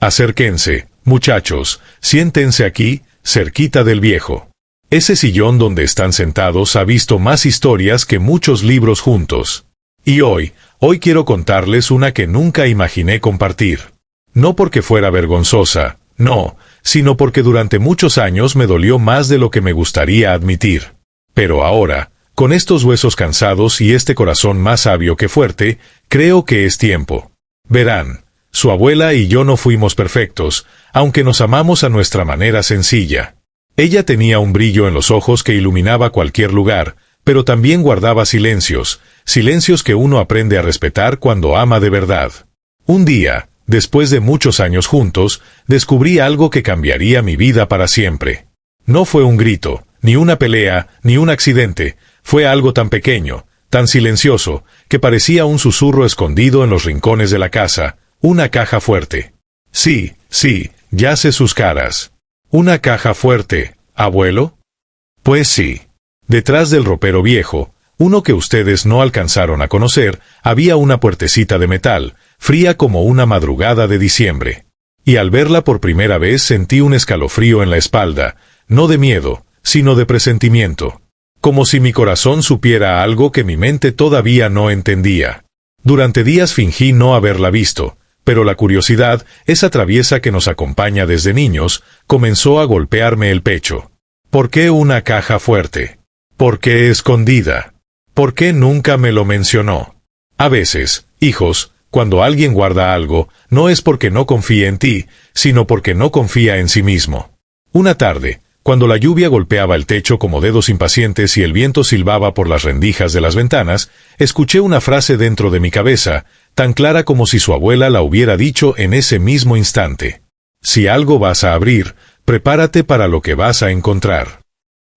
Acérquense, muchachos, siéntense aquí, cerquita del viejo. Ese sillón donde están sentados ha visto más historias que muchos libros juntos. Y hoy quiero contarles una que nunca imaginé compartir. No porque fuera vergonzosa, no, sino porque durante muchos años me dolió más de lo que me gustaría admitir. Pero ahora, con estos huesos cansados y este corazón más sabio que fuerte, creo que es tiempo. Verán, su abuela y yo no fuimos perfectos, aunque nos amamos a nuestra manera sencilla. Ella tenía un brillo en los ojos que iluminaba cualquier lugar, pero también guardaba silencios que uno aprende a respetar cuando ama de verdad. Un día, después de muchos años juntos, descubrí algo que cambiaría mi vida para siempre. No fue un grito, ni una pelea, ni un accidente, fue algo tan pequeño, tan silencioso, que parecía un susurro escondido en los rincones de la casa, una caja fuerte. Sí, ya sé sus caras. ¿Una caja fuerte, abuelo? Pues sí. Detrás del ropero viejo, uno que ustedes no alcanzaron a conocer, había una puertecita de metal, fría como una madrugada de diciembre. Y al verla por primera vez sentí un escalofrío en la espalda, no de miedo, sino de presentimiento. Como si mi corazón supiera algo que mi mente todavía no entendía. Durante días fingí no haberla visto, pero la curiosidad, esa traviesa que nos acompaña desde niños, comenzó a golpearme el pecho. ¿Por qué una caja fuerte? ¿Por qué escondida? ¿Por qué nunca me lo mencionó? A veces, hijos, cuando alguien guarda algo, no es porque no confíe en ti, sino porque no confía en sí mismo. Una tarde, cuando la lluvia golpeaba el techo como dedos impacientes y el viento silbaba por las rendijas de las ventanas, escuché una frase dentro de mi cabeza, tan clara como si su abuela la hubiera dicho en ese mismo instante. Si algo vas a abrir, prepárate para lo que vas a encontrar.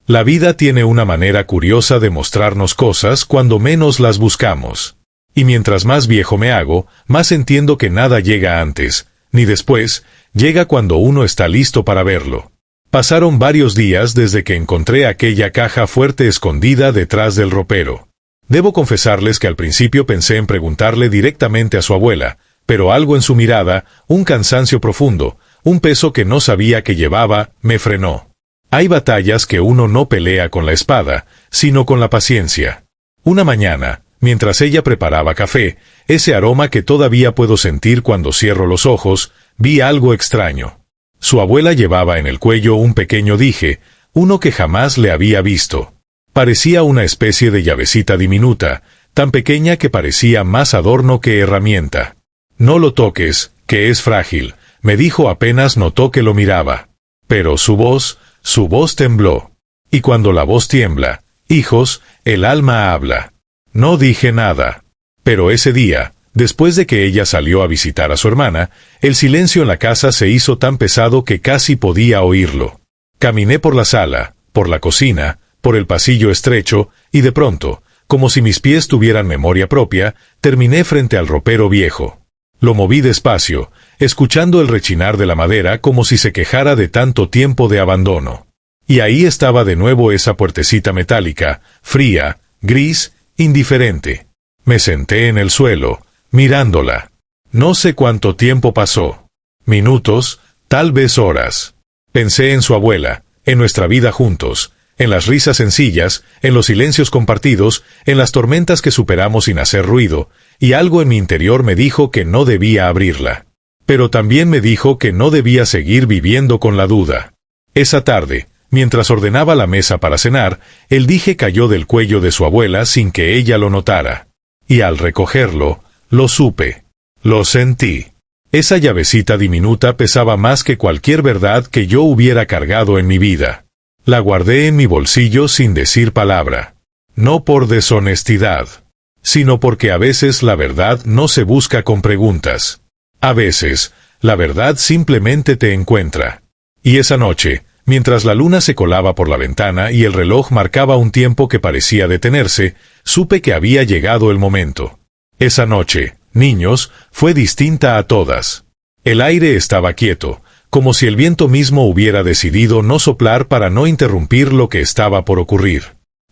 La vida tiene una manera curiosa de mostrarnos cosas cuando menos las buscamos. Y mientras más viejo me hago, más entiendo que nada llega antes, ni después, llega cuando uno está listo para verlo. Pasaron varios días desde que encontré aquella caja fuerte escondida detrás del ropero. Debo confesarles que al principio pensé en preguntarle directamente a su abuela, pero algo en su mirada, un cansancio profundo, un peso que no sabía que llevaba, me frenó. Hay batallas que uno no pelea con la espada, sino con la paciencia. Una mañana, mientras ella preparaba café, ese aroma que todavía puedo sentir cuando cierro los ojos, vi algo extraño. Su abuela llevaba en el cuello un pequeño dije, uno que jamás le había visto. Parecía una especie de llavecita diminuta, tan pequeña que parecía más adorno que herramienta. No lo toques, que es frágil, me dijo apenas notó que lo miraba. Pero su voz tembló. Y cuando la voz tiembla, hijos, el alma habla. No dije nada. Pero ese día, después de que ella salió a visitar a su hermana, el silencio en la casa se hizo tan pesado que casi podía oírlo. Caminé por la sala, por la cocina, por el pasillo estrecho, y de pronto, como si mis pies tuvieran memoria propia, terminé frente al ropero viejo. Lo moví despacio, escuchando el rechinar de la madera como si se quejara de tanto tiempo de abandono. Y ahí estaba de nuevo esa puertecita metálica, fría, gris, indiferente. Me senté en el suelo, mirándola. No sé cuánto tiempo pasó. Minutos, tal vez horas. Pensé en su abuela, en nuestra vida juntos, en las risas sencillas, en los silencios compartidos, en las tormentas que superamos sin hacer ruido, y algo en mi interior me dijo que no debía abrirla. Pero también me dijo que no debía seguir viviendo con la duda. Esa tarde, mientras ordenaba la mesa para cenar, el dije cayó del cuello de su abuela sin que ella lo notara. Y al recogerlo, lo supe. Lo sentí. Esa llavecita diminuta pesaba más que cualquier verdad que yo hubiera cargado en mi vida. La guardé en mi bolsillo sin decir palabra. No por deshonestidad, sino porque a veces la verdad no se busca con preguntas. A veces, la verdad simplemente te encuentra. Y esa noche, mientras la luna se colaba por la ventana y el reloj marcaba un tiempo que parecía detenerse, supe que había llegado el momento. Esa noche, niños, fue distinta a todas. El aire estaba quieto, como si el viento mismo hubiera decidido no soplar para no interrumpir lo que estaba por ocurrir.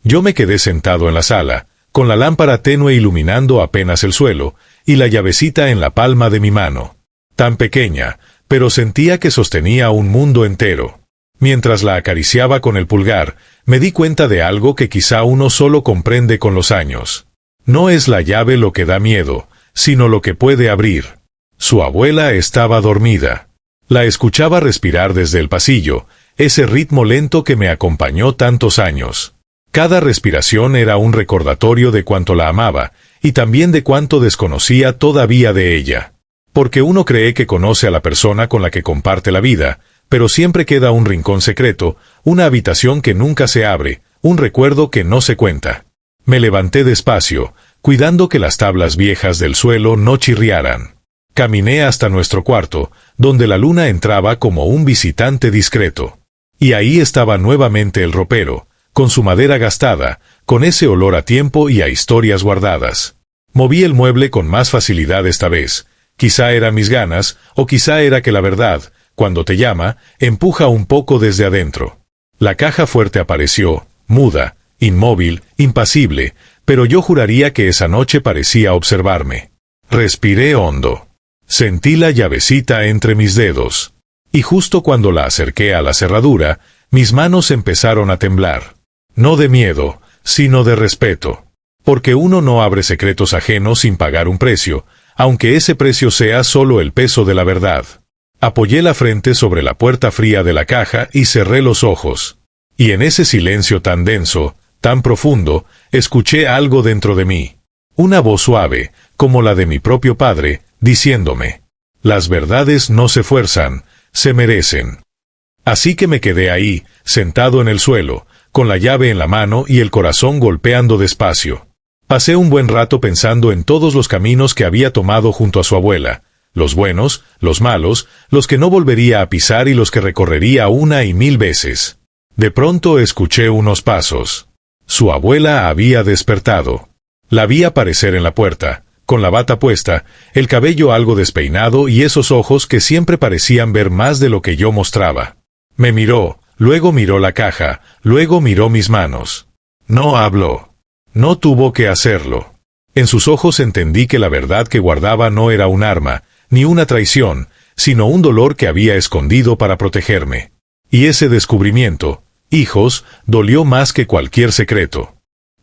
Yo me quedé sentado en la sala, con la lámpara tenue iluminando apenas el suelo, y la llavecita en la palma de mi mano. Tan pequeña, pero sentía que sostenía un mundo entero. Mientras la acariciaba con el pulgar, me di cuenta de algo que quizá uno solo comprende con los años. No es la llave lo que da miedo, sino lo que puede abrir. Su abuela estaba dormida. La escuchaba respirar desde el pasillo, ese ritmo lento que me acompañó tantos años. Cada respiración era un recordatorio de cuánto la amaba, y también de cuánto desconocía todavía de ella. Porque uno cree que conoce a la persona con la que comparte la vida, pero siempre queda un rincón secreto, una habitación que nunca se abre, un recuerdo que no se cuenta. Me levanté despacio, cuidando que las tablas viejas del suelo no chirriaran. Caminé hasta nuestro cuarto, donde la luna entraba como un visitante discreto. Y ahí estaba nuevamente el ropero, con su madera gastada, con ese olor a tiempo y a historias guardadas. Moví el mueble con más facilidad esta vez. Quizá eran mis ganas, o quizá era que la verdad, cuando te llama, empuja un poco desde adentro. La caja fuerte apareció, muda, inmóvil, impasible, pero yo juraría que esa noche parecía observarme. Respiré hondo. Sentí la llavecita entre mis dedos. Y justo cuando la acerqué a la cerradura, mis manos empezaron a temblar. No de miedo, sino de respeto. Porque uno no abre secretos ajenos sin pagar un precio, aunque ese precio sea solo el peso de la verdad. Apoyé la frente sobre la puerta fría de la caja y cerré los ojos. Y en ese silencio tan denso, tan profundo, escuché algo dentro de mí. Una voz suave, como la de mi propio padre, diciéndome: las verdades no se fuerzan, se merecen. Así que me quedé ahí, sentado en el suelo, con la llave en la mano y el corazón golpeando despacio. Pasé un buen rato pensando en todos los caminos que había tomado junto a su abuela, los buenos, los malos, los que no volvería a pisar y los que recorrería 1 y 1000 veces. De pronto escuché unos pasos. Su abuela había despertado. La vi aparecer en la puerta, con la bata puesta, el cabello algo despeinado y esos ojos que siempre parecían ver más de lo que yo mostraba. Me miró, luego miró la caja, luego miró mis manos. No habló. No tuvo que hacerlo. En sus ojos entendí que la verdad que guardaba no era un arma, ni una traición, sino un dolor que había escondido para protegerme. Y ese descubrimiento, hijos, dolió más que cualquier secreto.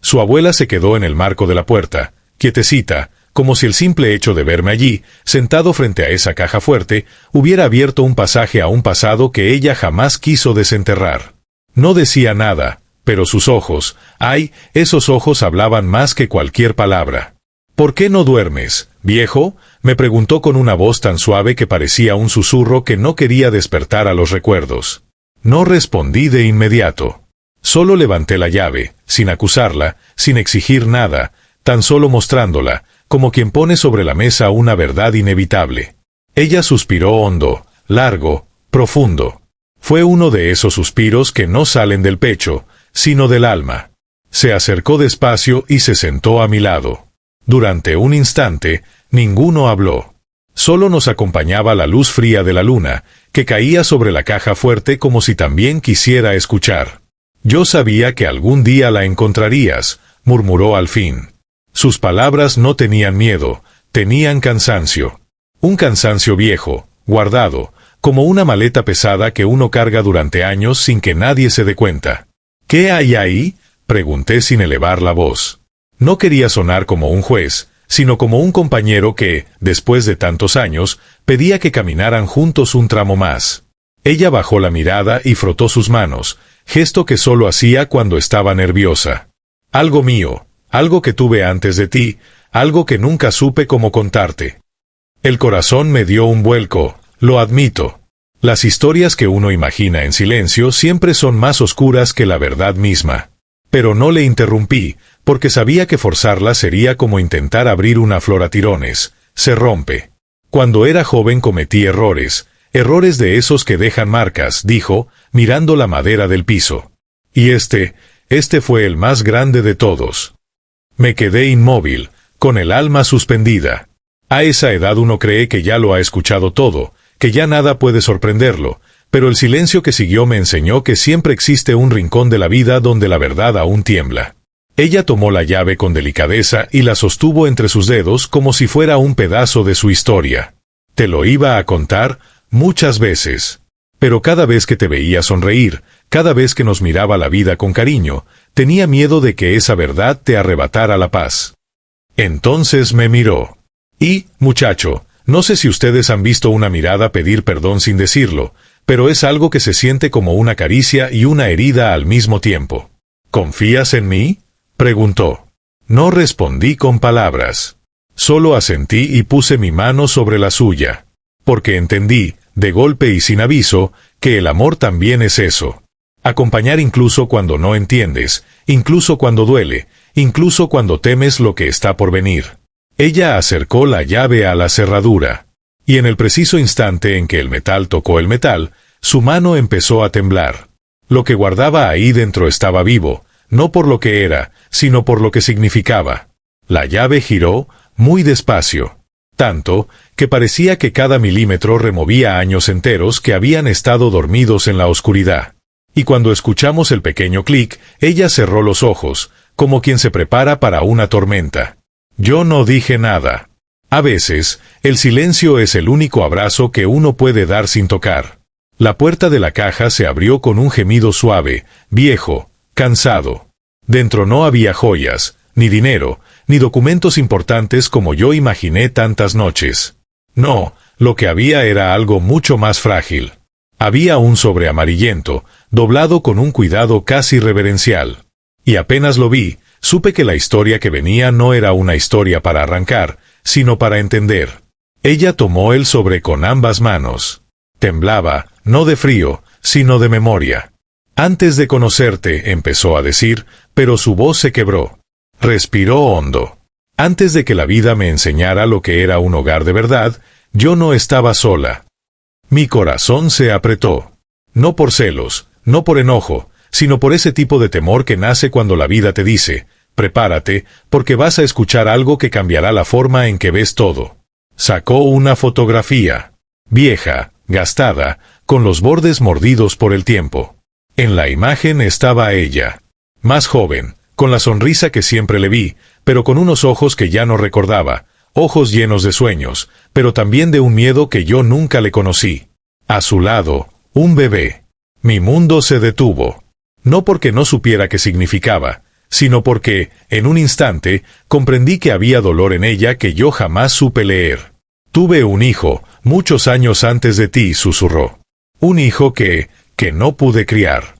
Su abuela se quedó en el marco de la puerta, quietecita, como si el simple hecho de verme allí, sentado frente a esa caja fuerte, hubiera abierto un pasaje a un pasado que ella jamás quiso desenterrar. No decía nada, pero sus ojos, ¡ay!, esos ojos hablaban más que cualquier palabra. ¿Por qué no duermes, viejo?, me preguntó con una voz tan suave que parecía un susurro que no quería despertar a los recuerdos. No respondí de inmediato. Solo levanté la llave, sin acusarla, sin exigir nada, tan solo mostrándola, como quien pone sobre la mesa una verdad inevitable. Ella suspiró hondo, largo, profundo. Fue uno de esos suspiros que no salen del pecho, sino del alma. Se acercó despacio y se sentó a mi lado. Durante un instante, ninguno habló. Solo nos acompañaba la luz fría de la luna, que caía sobre la caja fuerte como si también quisiera escuchar. Yo sabía que algún día la encontrarías, murmuró al fin. Sus palabras no tenían miedo, tenían cansancio. Un cansancio viejo, guardado, como una maleta pesada que uno carga durante años sin que nadie se dé cuenta. ¿Qué hay ahí?, pregunté sin elevar la voz. No quería sonar como un juez, sino como un compañero que, después de tantos años, pedía que caminaran juntos un tramo más. Ella bajó la mirada y frotó sus manos, gesto que solo hacía cuando estaba nerviosa. Algo mío, algo que tuve antes de ti, algo que nunca supe cómo contarte. El corazón me dio un vuelco, lo admito. Las historias que uno imagina en silencio siempre son más oscuras que la verdad misma. Pero no le interrumpí, porque sabía que forzarla sería como intentar abrir una flor a tirones. Se rompe. Cuando era joven cometí errores de esos que dejan marcas, dijo, mirando la madera del piso. Y este fue el más grande de todos. Me quedé inmóvil, con el alma suspendida. A esa edad uno cree que ya lo ha escuchado todo, que ya nada puede sorprenderlo, pero el silencio que siguió me enseñó que siempre existe un rincón de la vida donde la verdad aún tiembla. Ella tomó la llave con delicadeza y la sostuvo entre sus dedos como si fuera un pedazo de su historia. ¿Te lo iba a contar? muchas veces. Pero cada vez que te veía sonreír, cada vez que nos miraba la vida con cariño, tenía miedo de que esa verdad te arrebatara la paz. Entonces me miró. Y, muchacho, no sé si ustedes han visto una mirada pedir perdón sin decirlo, pero es algo que se siente como una caricia y una herida al mismo tiempo. ¿Confías en mí?, preguntó. No respondí con palabras. Solo asentí y puse mi mano sobre la suya. Porque entendí, de golpe y sin aviso, que el amor también es eso. Acompañar incluso cuando no entiendes, incluso cuando duele, incluso cuando temes lo que está por venir. Ella acercó la llave a la cerradura. Y en el preciso instante en que el metal tocó el metal, su mano empezó a temblar. Lo que guardaba ahí dentro estaba vivo, no por lo que era, sino por lo que significaba. La llave giró, muy despacio. Tanto, que parecía que cada milímetro removía años enteros que habían estado dormidos en la oscuridad. Y cuando escuchamos el pequeño clic, ella cerró los ojos, como quien se prepara para una tormenta. Yo no dije nada. A veces, el silencio es el único abrazo que uno puede dar sin tocar. La puerta de la caja se abrió con un gemido suave, viejo, cansado. Dentro no había joyas, ni dinero, ni documentos importantes como yo imaginé tantas noches. No, lo que había era algo mucho más frágil. Había un sobre amarillento, doblado con un cuidado casi reverencial. Y apenas lo vi, supe que la historia que venía no era una historia para arrancar, sino para entender. Ella tomó el sobre con ambas manos. Temblaba, no de frío, sino de memoria. Antes de conocerte, empezó a decir, pero su voz se quebró. Respiró hondo. Antes de que la vida me enseñara lo que era un hogar de verdad, yo no estaba sola. Mi corazón se apretó. No por celos, no por enojo, sino por ese tipo de temor que nace cuando la vida te dice, prepárate, porque vas a escuchar algo que cambiará la forma en que ves todo. Sacó una fotografía. Vieja, gastada, con los bordes mordidos por el tiempo. En la imagen estaba ella. Más joven, con la sonrisa que siempre le vi, pero con unos ojos que ya no recordaba, ojos llenos de sueños, pero también de un miedo que yo nunca le conocí. A su lado, un bebé. Mi mundo se detuvo. No porque no supiera qué significaba, sino porque, en un instante, comprendí que había dolor en ella que yo jamás supe leer. Tuve un hijo, muchos años antes de ti, susurró. Un hijo que no pude criar.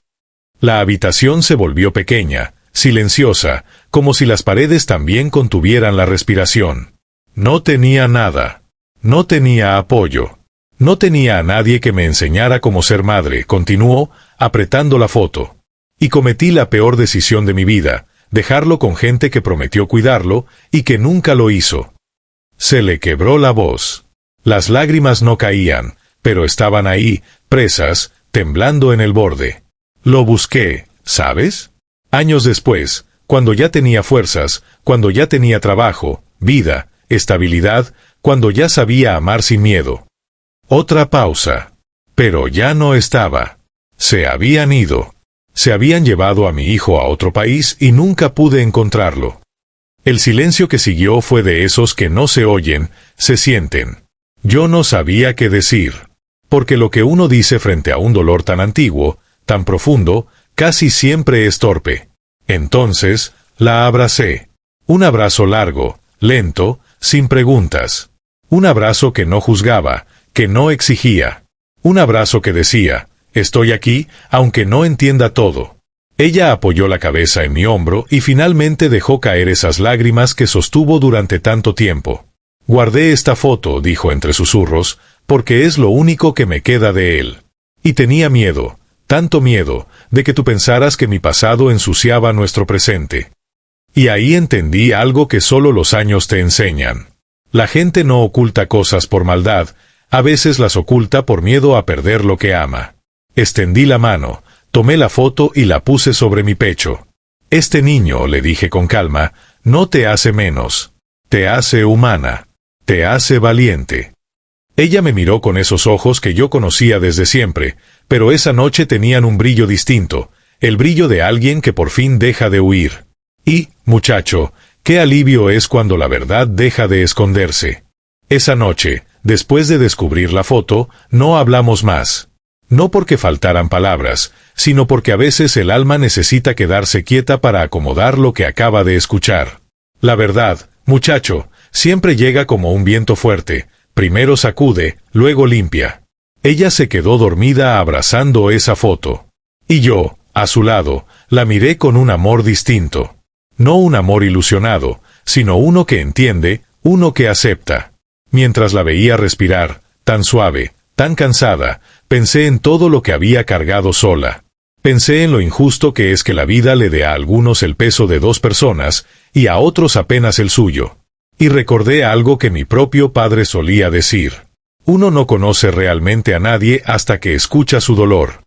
La habitación se volvió pequeña, silenciosa, como si las paredes también contuvieran la respiración. No tenía nada. No tenía apoyo. No tenía a nadie que me enseñara cómo ser madre, continuó, apretando la foto. Y cometí la peor decisión de mi vida, dejarlo con gente que prometió cuidarlo y que nunca lo hizo. Se le quebró la voz. Las lágrimas no caían, pero estaban ahí, presas, temblando en el borde. Lo busqué, ¿sabes? Años después, cuando ya tenía fuerzas, cuando ya tenía trabajo, vida, estabilidad, cuando ya sabía amar sin miedo. Otra pausa. Pero ya no estaba. Se habían ido. Se habían llevado a mi hijo a otro país y nunca pude encontrarlo. El silencio que siguió fue de esos que no se oyen, se sienten. Yo no sabía qué decir. Porque lo que uno dice frente a un dolor tan antiguo, tan profundo, casi siempre es torpe. Entonces, la abracé. Un abrazo largo, lento, sin preguntas. Un abrazo que no juzgaba, que no exigía. Un abrazo que decía, estoy aquí, aunque no entienda todo. Ella apoyó la cabeza en mi hombro y finalmente dejó caer esas lágrimas que sostuvo durante tanto tiempo. Guardé esta foto, dijo entre susurros, porque es lo único que me queda de él. Y tenía miedo, tanto miedo, de que tú pensaras que mi pasado ensuciaba nuestro presente. Y ahí entendí algo que solo los años te enseñan. La gente no oculta cosas por maldad, a veces las oculta por miedo a perder lo que ama. Extendí la mano, tomé la foto y la puse sobre mi pecho. Este niño, le dije con calma, no te hace menos. Te hace humana. Te hace valiente. Ella me miró con esos ojos que yo conocía desde siempre, pero esa noche tenían un brillo distinto, el brillo de alguien que por fin deja de huir. Y, muchacho, qué alivio es cuando la verdad deja de esconderse. Esa noche, Después de descubrir la foto, no hablamos más. No porque faltaran palabras, sino porque a veces el alma necesita quedarse quieta para acomodar lo que acaba de escuchar. La verdad, muchacho, siempre llega como un viento fuerte, primero sacude, luego limpia. Ella se quedó dormida abrazando esa foto. Y yo, a su lado, la miré con un amor distinto. No un amor ilusionado, sino uno que entiende, uno que acepta. Mientras la veía respirar, tan suave, tan cansada, pensé en todo lo que había cargado sola. Pensé en lo injusto que es que la vida le dé a algunos el peso de 2 personas, y a otros apenas el suyo. Y recordé algo que mi propio padre solía decir. Uno no conoce realmente a nadie hasta que escucha su dolor.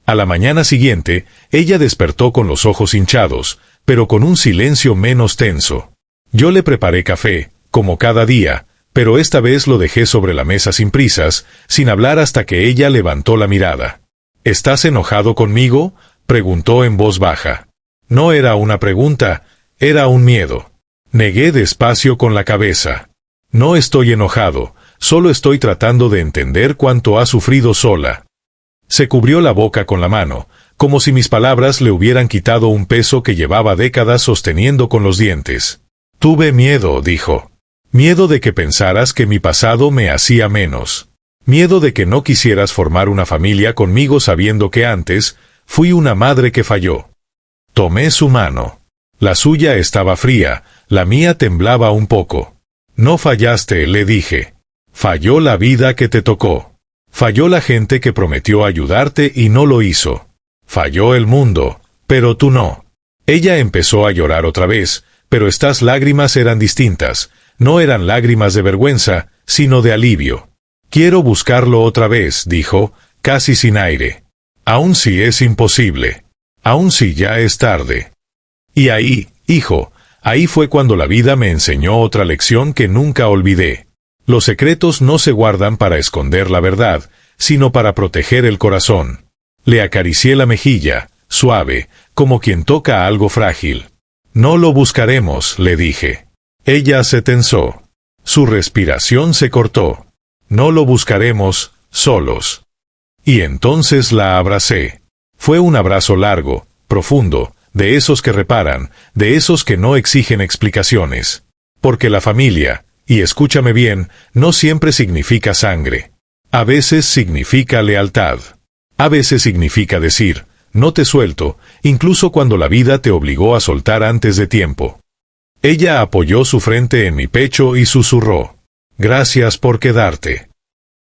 A la mañana siguiente, ella despertó con los ojos hinchados, pero con un silencio menos tenso. Yo le preparé café, como cada día, pero esta vez lo dejé sobre la mesa sin prisas, sin hablar hasta que ella levantó la mirada. ¿Estás enojado conmigo?, preguntó en voz baja. No era una pregunta, era un miedo. Negué despacio con la cabeza. No estoy enojado, solo estoy tratando de entender cuánto ha sufrido sola. Se cubrió la boca con la mano, como si mis palabras le hubieran quitado un peso que llevaba décadas sosteniendo con los dientes. Tuve miedo, dijo. Miedo de que pensaras que mi pasado me hacía menos. Miedo de que no quisieras formar una familia conmigo sabiendo que antes, fui una madre que falló. Tomé su mano. La suya estaba fría, la mía temblaba un poco. No fallaste, le dije. Falló la vida que te tocó. Falló la gente que prometió ayudarte y no lo hizo. Falló el mundo, pero tú no. Ella empezó a llorar otra vez, pero estas lágrimas eran distintas. No eran lágrimas de vergüenza, sino de alivio. Quiero buscarlo otra vez, dijo, casi sin aire. Aun si es imposible. Aun si ya es tarde. Y ahí, hijo, ahí fue cuando la vida me enseñó otra lección que nunca olvidé. Los secretos no se guardan para esconder la verdad, sino para proteger el corazón. Le acaricié la mejilla, suave, como quien toca algo frágil. No lo buscaremos, le dije. Ella se tensó. Su respiración se cortó. No lo buscaremos, solos. Y entonces la abracé. Fue un abrazo largo, profundo, de esos que reparan, de esos que no exigen explicaciones. Porque la familia, y escúchame bien, no siempre significa sangre. A veces significa lealtad. A veces significa decir, no te suelto, incluso cuando la vida te obligó a soltar antes de tiempo. Ella apoyó su frente en mi pecho y susurró, gracias por quedarte.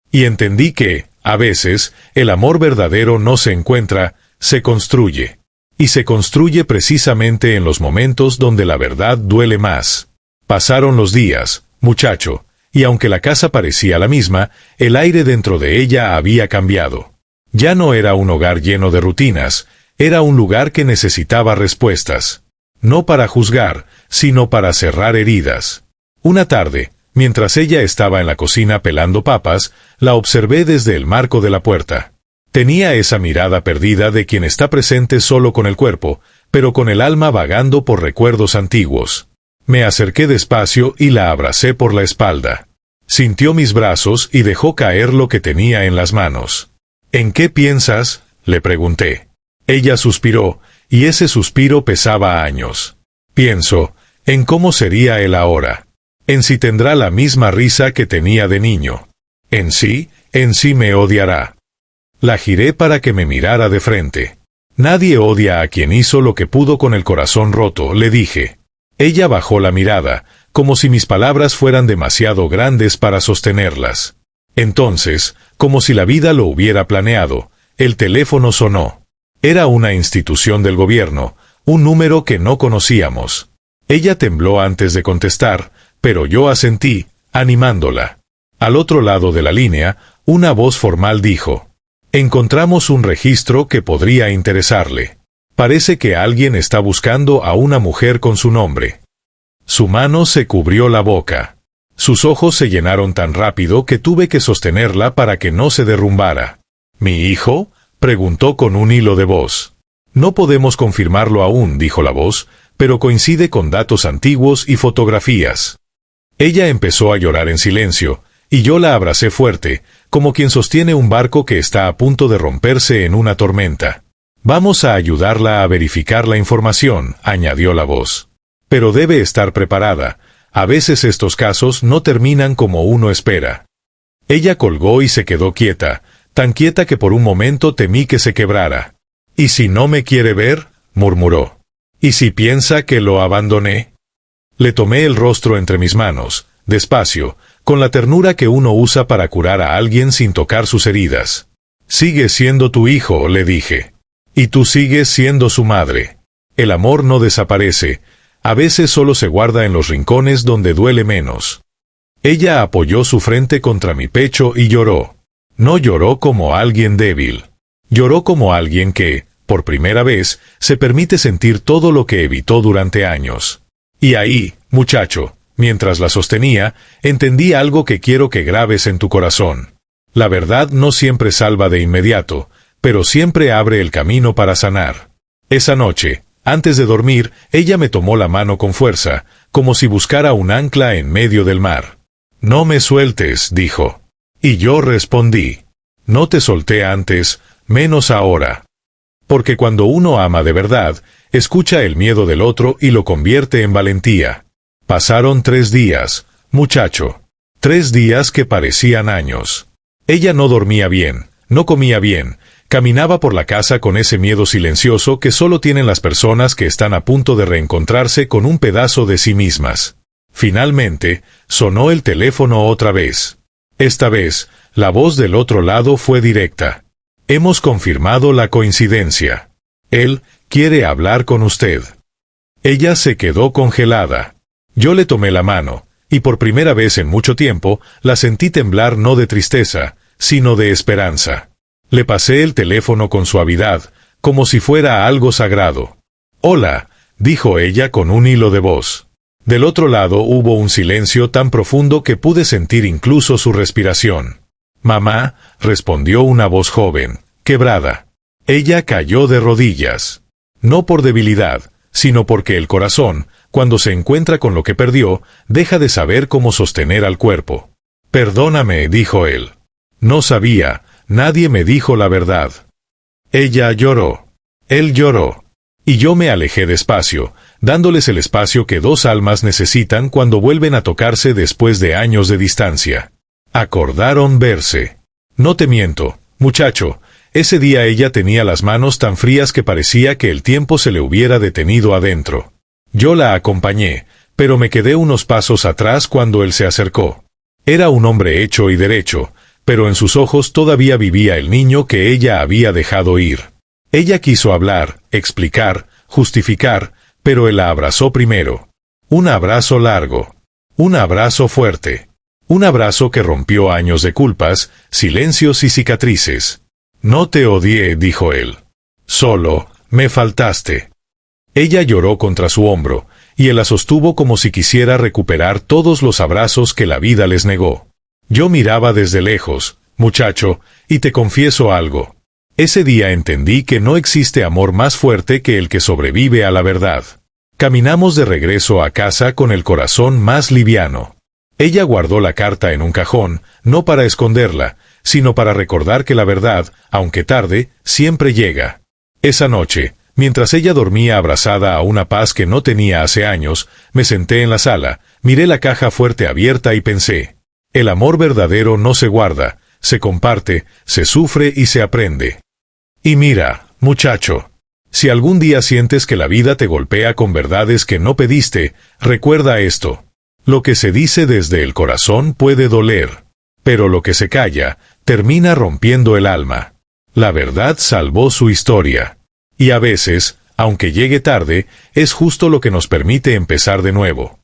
Y entendí que, a veces, el amor verdadero no se encuentra, se construye. Y se construye precisamente en los momentos donde la verdad duele más. Pasaron los días, muchacho, y aunque la casa parecía la misma, el aire dentro de ella había cambiado. Ya no era un hogar lleno de rutinas, era un lugar que necesitaba respuestas. No para juzgar, sino para cerrar heridas. Una tarde, mientras ella estaba en la cocina pelando papas, la observé desde el marco de la puerta. Tenía esa mirada perdida de quien está presente solo con el cuerpo, pero con el alma vagando por recuerdos antiguos. Me acerqué despacio y la abracé por la espalda. Sintió mis brazos y dejó caer lo que tenía en las manos. ¿En qué piensas?, le pregunté. Ella suspiró, y ese suspiro pesaba años. Pienso, en cómo sería él ahora. En si tendrá la misma risa que tenía de niño. En sí me odiará. La giré para que me mirara de frente. Nadie odia a quien hizo lo que pudo con el corazón roto, le dije. Ella bajó la mirada, como si mis palabras fueran demasiado grandes para sostenerlas. Entonces, como si la vida lo hubiera planeado, el teléfono sonó. Era una institución del gobierno, un número que no conocíamos. Ella tembló antes de contestar, pero yo asentí, animándola. Al otro lado de la línea, una voz formal dijo: encontramos un registro que podría interesarle. Parece que alguien está buscando a una mujer con su nombre. Su mano se cubrió la boca. Sus ojos se llenaron tan rápido que tuve que sostenerla para que no se derrumbara. ¿Mi hijo?, preguntó con un hilo de voz. No podemos confirmarlo aún, dijo la voz, pero coincide con datos antiguos y fotografías. Ella empezó a llorar en silencio, y yo la abracé fuerte, como quien sostiene un barco que está a punto de romperse en una tormenta. Vamos a ayudarla a verificar la información, añadió la voz. Pero debe estar preparada. A veces estos casos no terminan como uno espera. Ella colgó y se quedó quieta, tan quieta que por un momento temí que se quebrara. ¿Y si no me quiere ver?, murmuró. ¿Y si piensa que lo abandoné? Le tomé el rostro entre mis manos, despacio, con la ternura que uno usa para curar a alguien sin tocar sus heridas. Sigue siendo tu hijo, le dije. Y tú sigues siendo su madre. El amor no desaparece, a veces solo se guarda en los rincones donde duele menos. Ella apoyó su frente contra mi pecho y lloró. No lloró como alguien débil. Lloró como alguien que, por primera vez, se permite sentir todo lo que evitó durante años. Y ahí, muchacho, mientras la sostenía, entendí algo que quiero que grabes en tu corazón. La verdad no siempre salva de inmediato, pero siempre abre el camino para sanar. Esa noche, antes de dormir, ella me tomó la mano con fuerza, como si buscara un ancla en medio del mar. «No me sueltes», dijo. Y yo respondí. «No te solté antes, menos ahora». Porque cuando uno ama de verdad, escucha el miedo del otro y lo convierte en valentía. Pasaron 3 días, muchacho. 3 días que parecían años. Ella no dormía bien, no comía bien, caminaba por la casa con ese miedo silencioso que solo tienen las personas que están a punto de reencontrarse con un pedazo de sí mismas. Finalmente, sonó el teléfono otra vez. Esta vez, la voz del otro lado fue directa. «Hemos confirmado la coincidencia. Él quiere hablar con usted». Ella se quedó congelada. Yo le tomé la mano, y por primera vez en mucho tiempo, la sentí temblar no de tristeza, sino de esperanza. Le pasé el teléfono con suavidad, como si fuera algo sagrado. «Hola», dijo ella con un hilo de voz. Del otro lado hubo un silencio tan profundo que pude sentir incluso su respiración. «Mamá», respondió una voz joven, quebrada. Ella cayó de rodillas. No por debilidad, sino porque el corazón, cuando se encuentra con lo que perdió, deja de saber cómo sostener al cuerpo. «Perdóname», dijo él. «No sabía, nadie me dijo la verdad». Ella lloró. Él lloró. Y yo me alejé despacio, dándoles el espacio que 2 almas necesitan cuando vuelven a tocarse después de años de distancia. Acordaron verse. No te miento, muchacho, ese día ella tenía las manos tan frías que parecía que el tiempo se le hubiera detenido adentro. Yo la acompañé, pero me quedé unos pasos atrás cuando él se acercó. Era un hombre hecho y derecho, pero en sus ojos todavía vivía el niño que ella había dejado ir. Ella quiso hablar, explicar, justificar, pero él la abrazó primero. Un abrazo largo. Un abrazo fuerte. Un abrazo que rompió años de culpas, silencios y cicatrices. «No te odié», dijo él. «Solo, me faltaste». Ella lloró contra su hombro, y él la sostuvo como si quisiera recuperar todos los abrazos que la vida les negó. Yo miraba desde lejos, muchacho, y te confieso algo. Ese día entendí que no existe amor más fuerte que el que sobrevive a la verdad. Caminamos de regreso a casa con el corazón más liviano. Ella guardó la carta en un cajón, no para esconderla, sino para recordar que la verdad, aunque tarde, siempre llega. Esa noche, mientras ella dormía abrazada a una paz que no tenía hace años, me senté en la sala, miré la caja fuerte abierta y pensé: el amor verdadero no se guarda, se comparte, se sufre y se aprende. Y mira, muchacho, si algún día sientes que la vida te golpea con verdades que no pediste, recuerda esto. Lo que se dice desde el corazón puede doler, pero lo que se calla, termina rompiendo el alma. La verdad salvó su historia. Y a veces, aunque llegue tarde, es justo lo que nos permite empezar de nuevo.